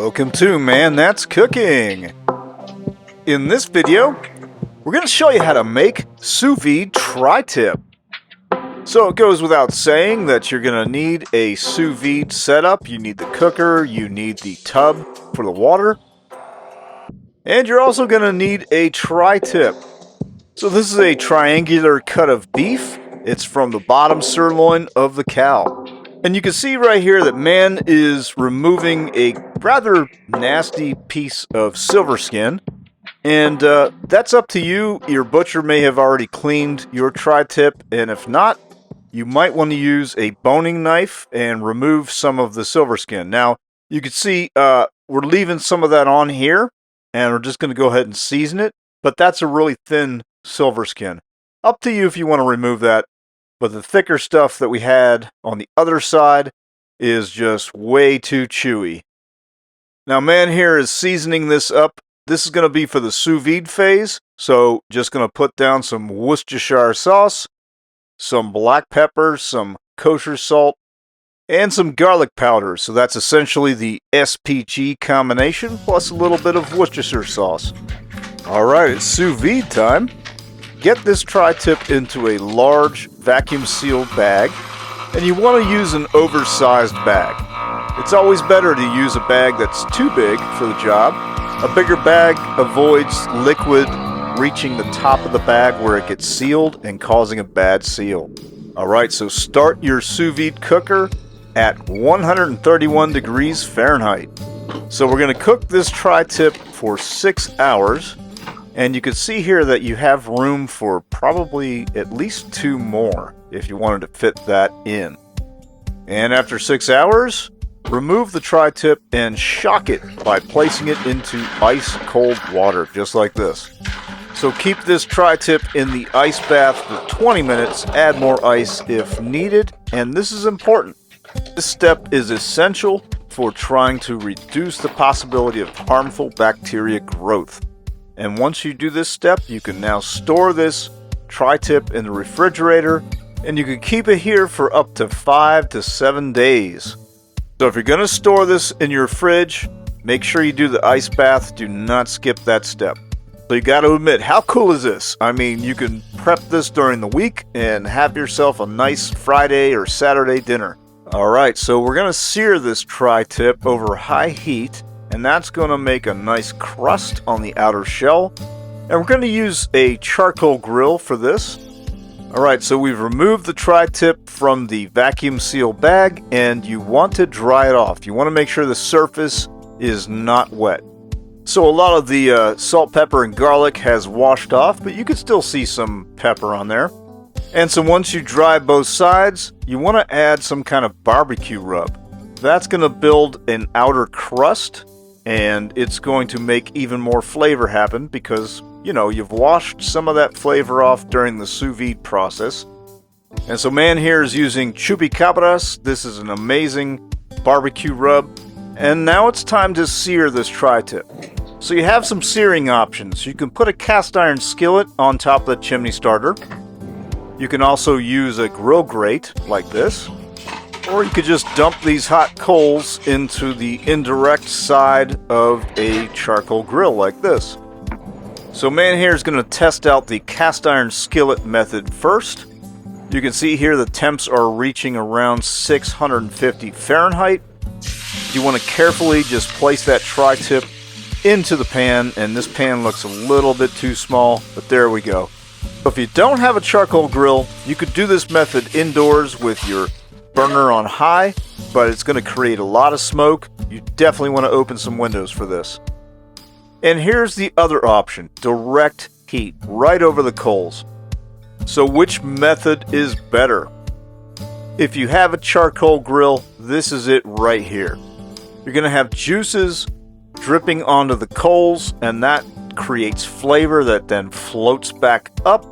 Welcome to Man That's Cooking. In this video, we're going to show you how to make sous vide tri-tip. So it goes without saying that you're going to need a sous vide setup. You need the cooker, you need the tub for the water, and you're also going to need a tri-tip. So this is a triangular cut of beef. It's from the bottom sirloin of the cow. And you can see right here that man is removing a rather nasty piece of silver skin. And that's up to you. Your butcher may have already cleaned your tri-tip, and if not, you might want to use a boning knife and remove some of the silver skin. Now, you can see we're leaving some of that on here, and we're just going to go ahead and season it. But that's a really thin silver skin. Up to you if you want to remove that. But the thicker stuff that we had on the other side is just way too chewy. Now, man here is seasoning this up. This is going to be for the sous vide phase. So just going to put down some Worcestershire sauce, some black pepper, some kosher salt, and some garlic powder. So that's essentially the SPG combination plus a little bit of Worcestershire sauce. All right, it's sous vide time. Get this tri-tip into a large vacuum-sealed bag, and you want to use an oversized bag. It's always better to use a bag that's too big for the job. A bigger bag avoids liquid reaching the top of the bag where it gets sealed and causing a bad seal. Alright, so start your sous vide cooker at 131 degrees Fahrenheit. So we're going to cook this tri-tip for 6 hours. And you can see here that you have room for probably at least 2 more if you wanted to fit that in. And after 6 hours, remove the tri-tip and shock it by placing it into ice cold water, just like this. So keep this tri-tip in the ice bath for 20 minutes, add more ice if needed, and this is important. This step is essential for trying to reduce the possibility of harmful bacteria growth. And once you do this step, you can now store this tri-tip in the refrigerator, and you can keep it here for up to 5 to 7 days. So if you're going to store this in your fridge, make sure you do the ice bath. Do not skip that step. So you got to admit, how cool is this? I mean, you can prep this during the week and have yourself a nice Friday or Saturday dinner. All right, so we're going to sear this tri-tip over high heat. And that's going to make a nice crust on the outer shell. And we're going to use a charcoal grill for this. Alright, so we've removed the tri-tip from the vacuum seal bag, and you want to dry it off. You want to make sure the surface is not wet. So a lot of the salt, pepper, and garlic has washed off, but you can still see some pepper on there. And so once you dry both sides, you want to add some kind of barbecue rub. That's going to build an outer crust, and it's going to make even more flavor happen because, you know, you've washed some of that flavor off during the sous vide process. And so man here is using chupacabras. This is an amazing barbecue rub. And now it's time to sear this tri-tip. So you have some searing options. You can put a cast iron skillet on top of the chimney starter. You can also use a grill grate like this. Or you could just dump these hot coals into the indirect side of a charcoal grill like this. So man here is going to test out the cast iron skillet method first. You can see here the temps are reaching around 650 Fahrenheit. You want to carefully just place that tri-tip into the pan, and this pan looks a little bit too small, but there we go. If you don't have a charcoal grill, you could do this method indoors with your burner on high, but it's going to create a lot of smoke. You definitely want to open some windows for this. And here's the other option, direct heat right over the coals. So which method is better? If you have a charcoal grill, this is it right here. You're going to have juices dripping onto the coals, and that creates flavor that then floats back up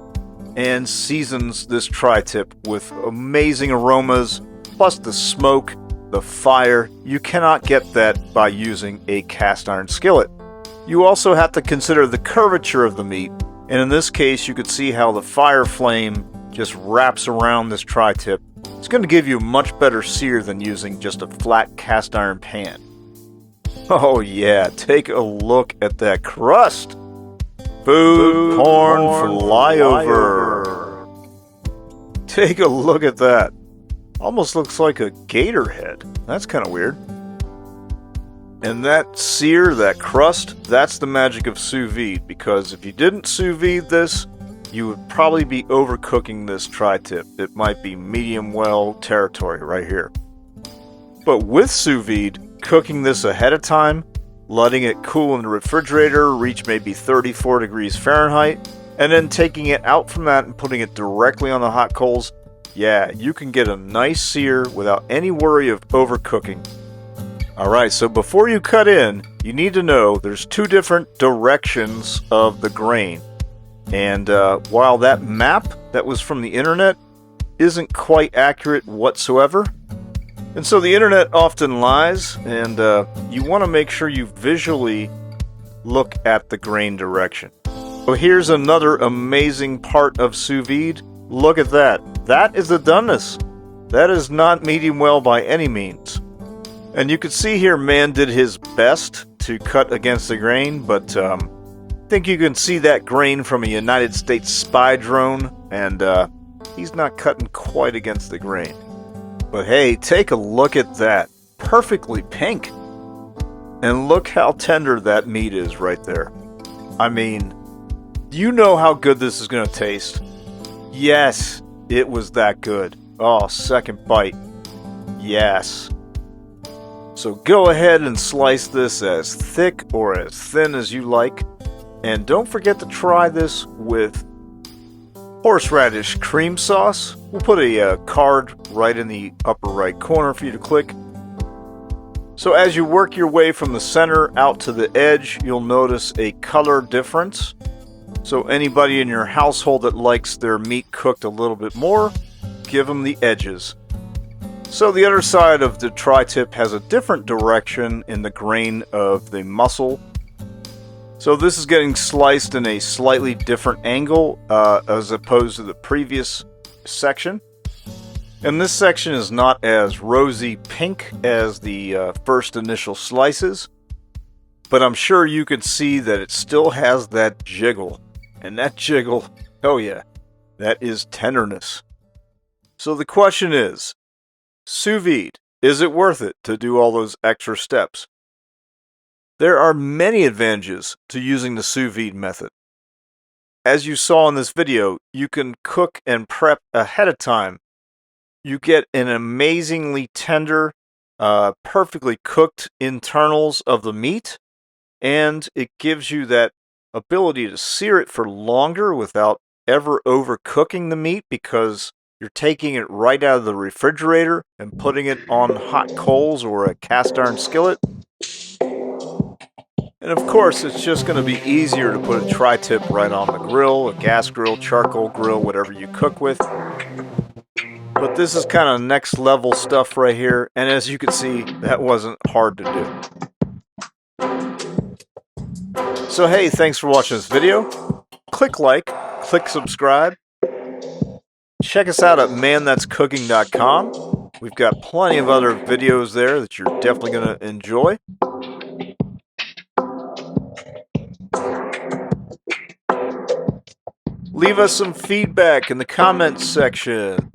and seasons this tri-tip with amazing aromas, plus the smoke, the fire. You cannot get that by using a cast iron skillet. You also have to consider the curvature of the meat, and in this case you could see how the fire flame just wraps around this tri-tip. It's going to give you a much better sear than using just a flat cast iron pan. Oh yeah, take a look at that crust. Food porn flyover. Take a look at that. Almost looks like a gator head. That's kind of weird. And that sear, that crust, that's the magic of sous vide, because if you didn't sous vide this, you would probably be overcooking this tri-tip. It might be medium well territory right here. But with sous vide, cooking this ahead of time, letting it cool in the refrigerator, reach maybe 34 degrees Fahrenheit, and then taking it out from that and putting it directly on the hot coals, yeah, you can get a nice sear without any worry of overcooking. Alright, so before you cut in, you need to know there's two different directions of the grain. And while that map that was from the internet isn't quite accurate whatsoever, and so the internet often lies, and you want to make sure you visually look at the grain direction. So here's another amazing part of sous vide. Look at that. That is the doneness. That is not medium well by any means. And you can see here man did his best to cut against the grain, but I think you can see that grain from a United States spy drone, and he's not cutting quite against the grain. But hey, take a look at that. Perfectly pink. And look how tender that meat is right there. I mean, you know how good this is going to taste. Yes, it was that good. Oh, second bite. Yes. So go ahead and slice this as thick or as thin as you like. And don't forget to try this with horseradish cream sauce. We'll put a card right in the upper right corner for you to click. So as you work your way from the center out to the edge, you'll notice a color difference. So anybody in your household that likes their meat cooked a little bit more, give them the edges. So the other side of the tri-tip has a different direction in the grain of the muscle. So this is getting sliced in a slightly different angle as opposed to the previous section. And this section is not as rosy pink as the first initial slices, but I'm sure you can see that it still has that jiggle. And that jiggle, oh yeah, that is tenderness. So the question is, sous vide, is it worth it to do all those extra steps? There are many advantages to using the sous vide method. As you saw in this video, you can cook and prep ahead of time. You get an amazingly tender, perfectly cooked internals of the meat, and it gives you that ability to sear it for longer without ever overcooking the meat, because you're taking it right out of the refrigerator and putting it on hot coals or a cast iron skillet. And of course, it's just going to be easier to put a tri-tip right on the grill, a gas grill, charcoal grill, whatever you cook with. But this is kind of next level stuff right here, and as you can see, that wasn't hard to do. So hey, thanks for watching this video. Click like, click subscribe. Check us out at manthat'scooking.com. We've got plenty of other videos there that you're definitely going to enjoy. Leave us some feedback in the comments section.